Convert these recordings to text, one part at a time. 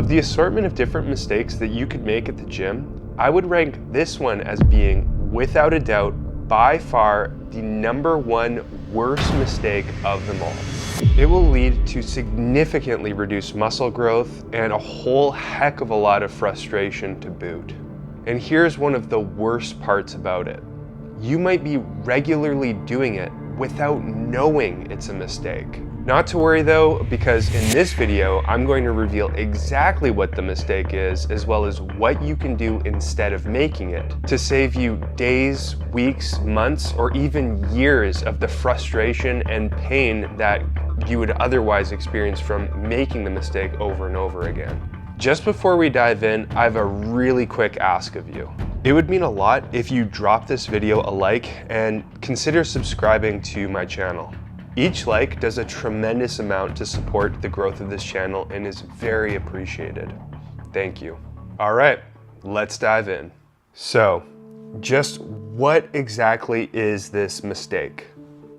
Of the assortment of different mistakes that you could make at the gym, I would rank this one as being, without a doubt, by far the #1 worst mistake of them all. It will lead to significantly reduced muscle growth and a whole heck of a lot of frustration to boot. And here's one of the worst parts about it. You might be regularly doing it without knowing it's a mistake. Not to worry though, because in this video, I'm going to reveal exactly what the mistake is, as well as what you can do instead of making it to save you days, weeks, months, or even years of the frustration and pain that you would otherwise experience from making the mistake over and over again. Just before we dive in, I have a really quick ask of you. It would mean a lot if you drop this video a like and consider subscribing to my channel. Each like does a tremendous amount to support the growth of this channel and is very appreciated. Thank you. All right, let's dive in. So, just what exactly is this mistake?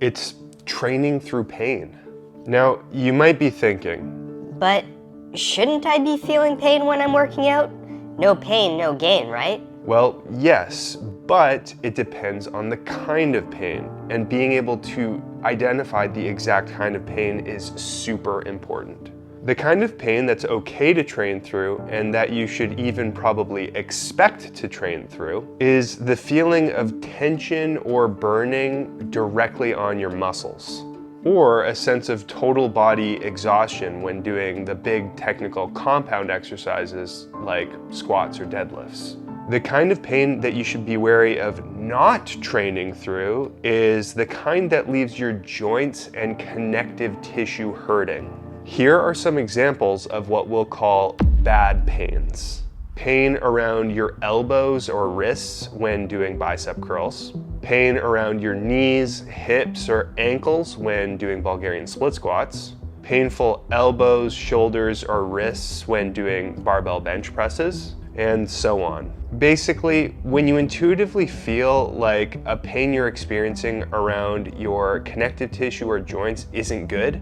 It's training through pain. Now, you might be thinking, but shouldn't I be feeling pain when I'm working out? No pain, no gain, right? Well, yes, but it depends on the kind of pain, and being able to identify the exact kind of pain is super important. The kind of pain that's okay to train through, and that you should even probably expect to train through, is the feeling of tension or burning directly on your muscles, or a sense of total body exhaustion when doing the big technical compound exercises like squats or deadlifts. The kind of pain that you should be wary of not training through is the kind that leaves your joints and connective tissue hurting. Here are some examples of what we'll call bad pains. Pain around your elbows or wrists when doing bicep curls. Pain around your knees, hips, or ankles when doing Bulgarian split squats. Painful elbows, shoulders, or wrists when doing barbell bench presses, and so on. Basically, when you intuitively feel like a pain you're experiencing around your connective tissue or joints isn't good,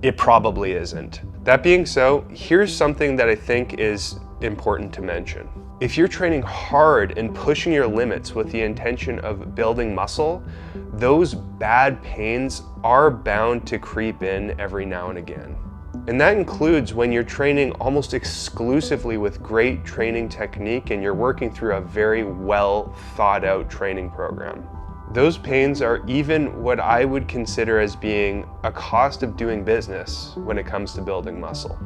it probably isn't. That being so, here's something that I think is important to mention. If you're training hard and pushing your limits with the intention of building muscle, those bad pains are bound to creep in every now and again. And that includes when you're training almost exclusively with great training technique and you're working through a very well thought out training program. Those pains are even what I would consider as being a cost of doing business when it comes to building muscle.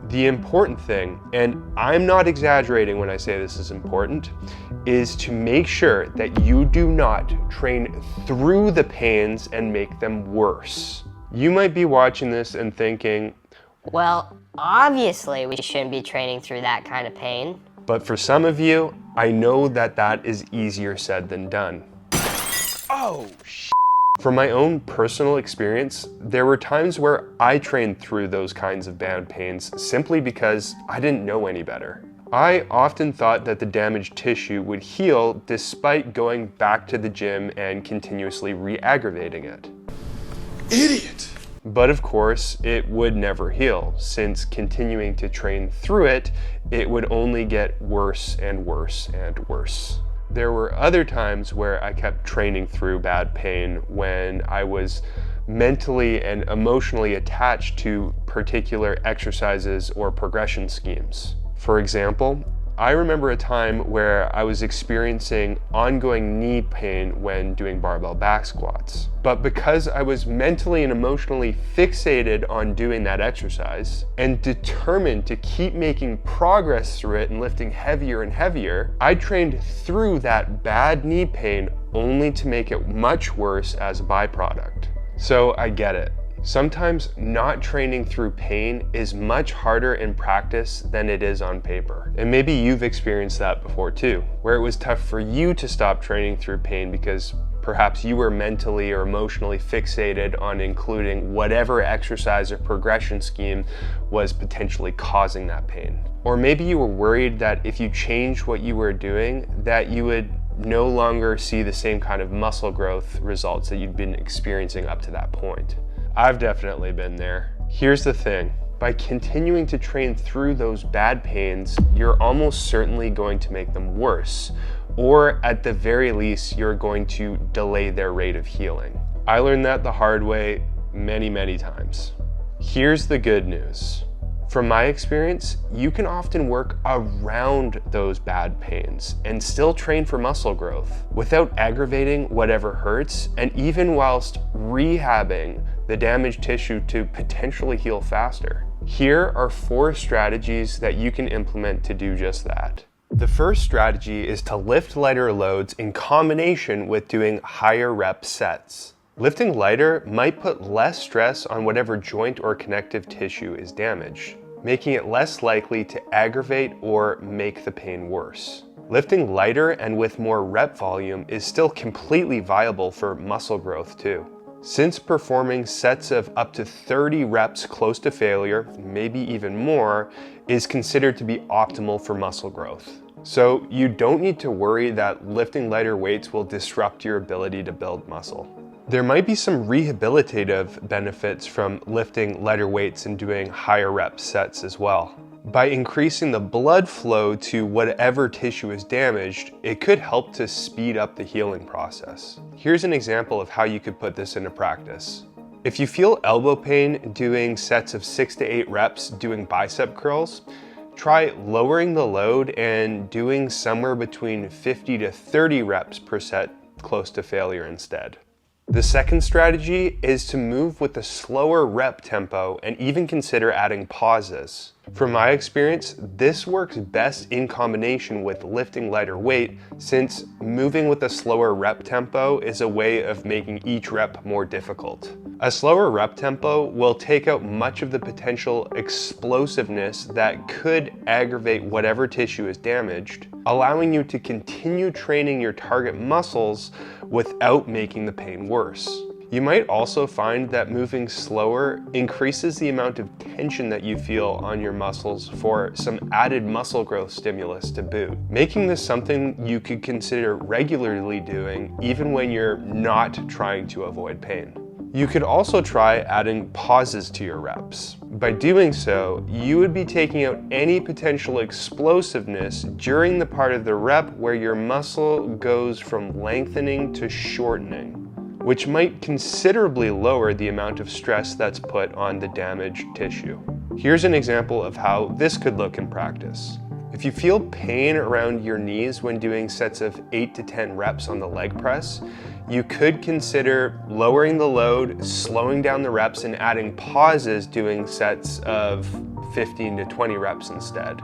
The important thing, and I'm not exaggerating when I say this is important, is to make sure that you do not train through the pains and make them worse. You might be watching this and thinking, well, obviously we shouldn't be training through that kind of pain. But for some of you, I know that that is easier said than done. Oh, From my own personal experience, there were times where I trained through those kinds of bad pains simply because I didn't know any better. I often thought that the damaged tissue would heal despite going back to the gym and continuously re-aggravating it. Idiot! But of course, it would never heal, since continuing to train through it, it would only get worse and worse and worse. There were other times where I kept training through bad pain when I was mentally and emotionally attached to particular exercises or progression schemes. For example, I remember a time where I was experiencing ongoing knee pain when doing barbell back squats. But because I was mentally and emotionally fixated on doing that exercise and determined to keep making progress through it and lifting heavier and heavier, I trained through that bad knee pain only to make it much worse as a byproduct. So I get it. Sometimes not training through pain is much harder in practice than it is on paper. And maybe you've experienced that before too, where it was tough for you to stop training through pain because perhaps you were mentally or emotionally fixated on including whatever exercise or progression scheme was potentially causing that pain. Or maybe you were worried that if you changed what you were doing, that you would no longer see the same kind of muscle growth results that you'd been experiencing up to that point. I've definitely been there. Here's the thing. By continuing to train through those bad pains, you're almost certainly going to make them worse, or at the very least, you're going to delay their rate of healing. I learned that the hard way many times. Here's the good news. From my experience, you can often work around those bad pains and still train for muscle growth without aggravating whatever hurts, and even whilst rehabbing the damaged tissue to potentially heal faster. Here are 4 strategies that you can implement to do just that. The first strategy is to lift lighter loads in combination with doing higher rep sets. Lifting lighter might put less stress on whatever joint or connective tissue is damaged, making it less likely to aggravate or make the pain worse. Lifting lighter and with more rep volume is still completely viable for muscle growth too. Since performing sets of up to 30 reps close to failure, maybe even more, is considered to be optimal for muscle growth. So you don't need to worry that lifting lighter weights will disrupt your ability to build muscle. There might be some rehabilitative benefits from lifting lighter weights and doing higher rep sets as well. By increasing the blood flow to whatever tissue is damaged, it could help to speed up the healing process. Here's an example of how you could put this into practice. If you feel elbow pain doing sets of 6 to 8 reps doing bicep curls, try lowering the load and doing somewhere between 50 to 30 reps per set close to failure instead. The second strategy is to move with a slower rep tempo and even consider adding pauses. From my experience, this works best in combination with lifting lighter weight, since moving with a slower rep tempo is a way of making each rep more difficult. A slower rep tempo will take out much of the potential explosiveness that could aggravate whatever tissue is damaged, allowing you to continue training your target muscles without making the pain worse. You might also find that moving slower increases the amount of tension that you feel on your muscles for some added muscle growth stimulus to boot, making this something you could consider regularly doing even when you're not trying to avoid pain. You could also try adding pauses to your reps. By doing so, you would be taking out any potential explosiveness during the part of the rep where your muscle goes from lengthening to shortening, which might considerably lower the amount of stress that's put on the damaged tissue. Here's an example of how this could look in practice. If you feel pain around your knees when doing sets of 8 to 10 reps on the leg press, you could consider lowering the load, slowing down the reps, and adding pauses doing sets of 15 to 20 reps instead.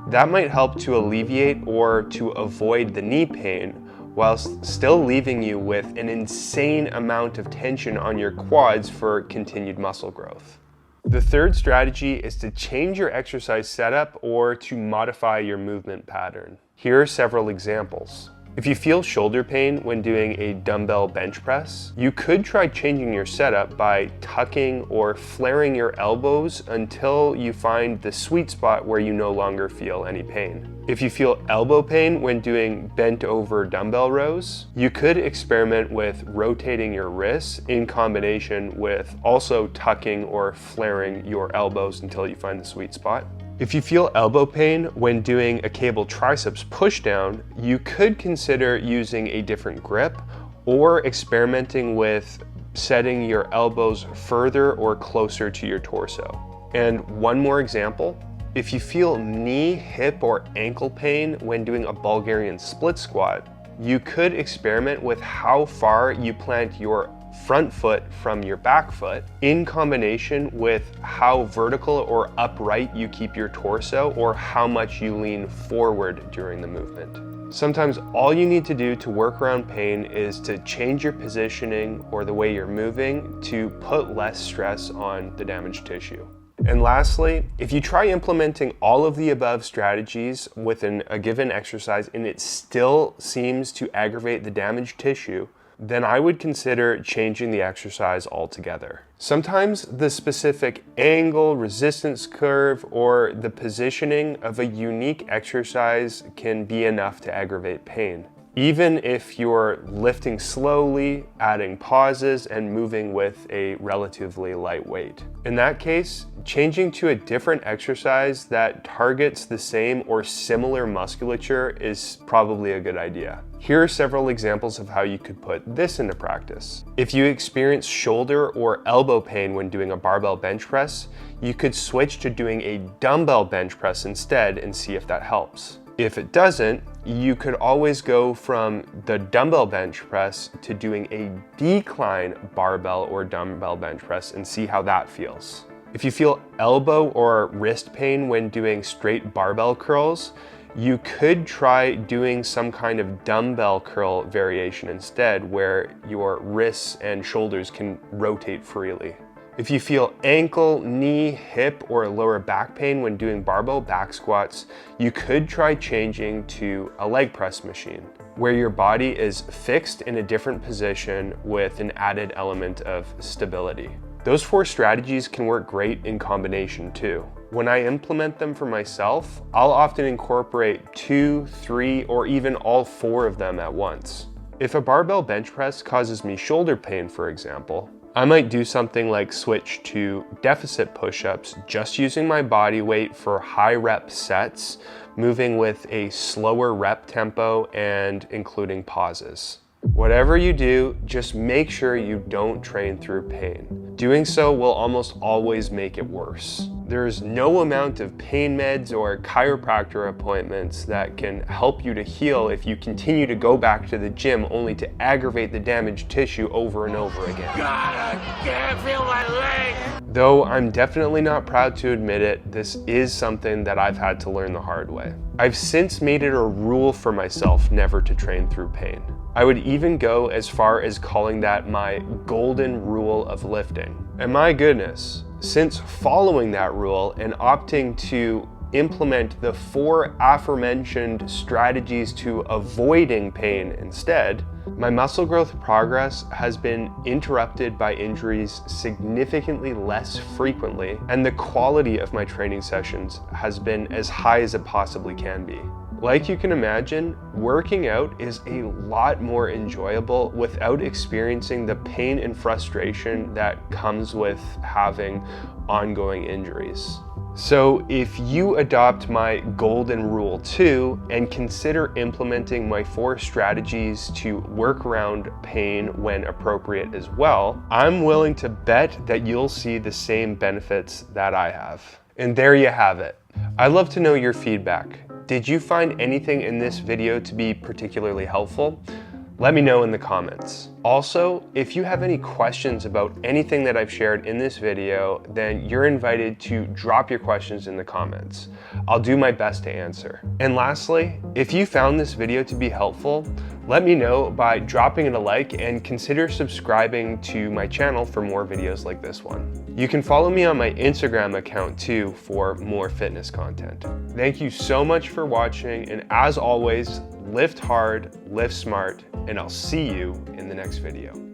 That might help to alleviate or to avoid the knee pain, whilst still leaving you with an insane amount of tension on your quads for continued muscle growth. The third strategy is to change your exercise setup or to modify your movement pattern. Here are several examples. If you feel shoulder pain when doing a dumbbell bench press, you could try changing your setup by tucking or flaring your elbows until you find the sweet spot where you no longer feel any pain. If you feel elbow pain when doing bent over dumbbell rows, you could experiment with rotating your wrists in combination with also tucking or flaring your elbows until you find the sweet spot. If you feel elbow pain when doing a cable triceps pushdown, you could consider using a different grip or experimenting with setting your elbows further or closer to your torso. And one more example, if you feel knee, hip, or ankle pain when doing a Bulgarian split squat, you could experiment with how far you plant your front foot from your back foot in combination with how vertical or upright you keep your torso or how much you lean forward during the movement. Sometimes all you need to do to work around pain is to change your positioning or the way you're moving to put less stress on the damaged tissue. And lastly, if you try implementing all of the above strategies within a given exercise and it still seems to aggravate the damaged tissue, then I would consider changing the exercise altogether. Sometimes the specific angle, resistance curve, or the positioning of a unique exercise can be enough to aggravate pain. even if you're lifting slowly, adding pauses, and moving with a relatively light weight. In that case, changing to a different exercise that targets the same or similar musculature is probably a good idea. Here are several examples of how you could put this into practice. If you experience shoulder or elbow pain when doing a barbell bench press, you could switch to doing a dumbbell bench press instead and see if that helps. If it doesn't, you could always go from the dumbbell bench press to doing a decline barbell or dumbbell bench press and see how that feels. If you feel elbow or wrist pain when doing straight barbell curls, you could try doing some kind of dumbbell curl variation instead, where your wrists and shoulders can rotate freely. If you feel ankle, knee, hip, or lower back pain when doing barbell back squats, you could try changing to a leg press machine, where your body is fixed in a different position with an added element of stability. Those 4 strategies can work great in combination too. When I implement them for myself, I'll often incorporate 2, 3, or even all 4 of them at once. If a barbell bench press causes me shoulder pain, for example, I might do something like switch to deficit push-ups, just using my body weight for high rep sets, moving with a slower rep tempo and including pauses. Whatever you do, just make sure you don't train through pain. Doing so will almost always make it worse. There's no amount of pain meds or chiropractor appointments that can help you to heal if you continue to go back to the gym only to aggravate the damaged tissue over and over again. God, I can't feel my leg. Though I'm definitely not proud to admit it, this is something that I've had to learn the hard way. I've since made it a rule for myself never to train through pain. I would even go as far as calling that my golden rule of lifting. And my goodness, since following that rule and opting to implement the 4 aforementioned strategies to avoiding pain instead, my muscle growth progress has been interrupted by injuries significantly less frequently, and the quality of my training sessions has been as high as it possibly can be. Like you can imagine, working out is a lot more enjoyable without experiencing the pain and frustration that comes with having ongoing injuries. So if you adopt my golden rule too, and consider implementing my 4 strategies to work around pain when appropriate as well, I'm willing to bet that you'll see the same benefits that I have. And there you have it. I'd love to know your feedback. Did you find anything in this video to be particularly helpful? Let me know in the comments. Also, if you have any questions about anything that I've shared in this video, then you're invited to drop your questions in the comments. I'll do my best to answer. And lastly, if you found this video to be helpful, let me know by dropping it a like and consider subscribing to my channel for more videos like this one. You can follow me on my Instagram account too for more fitness content. Thank you so much for watching, and as always, lift hard, lift smart, and I'll see you in the next video.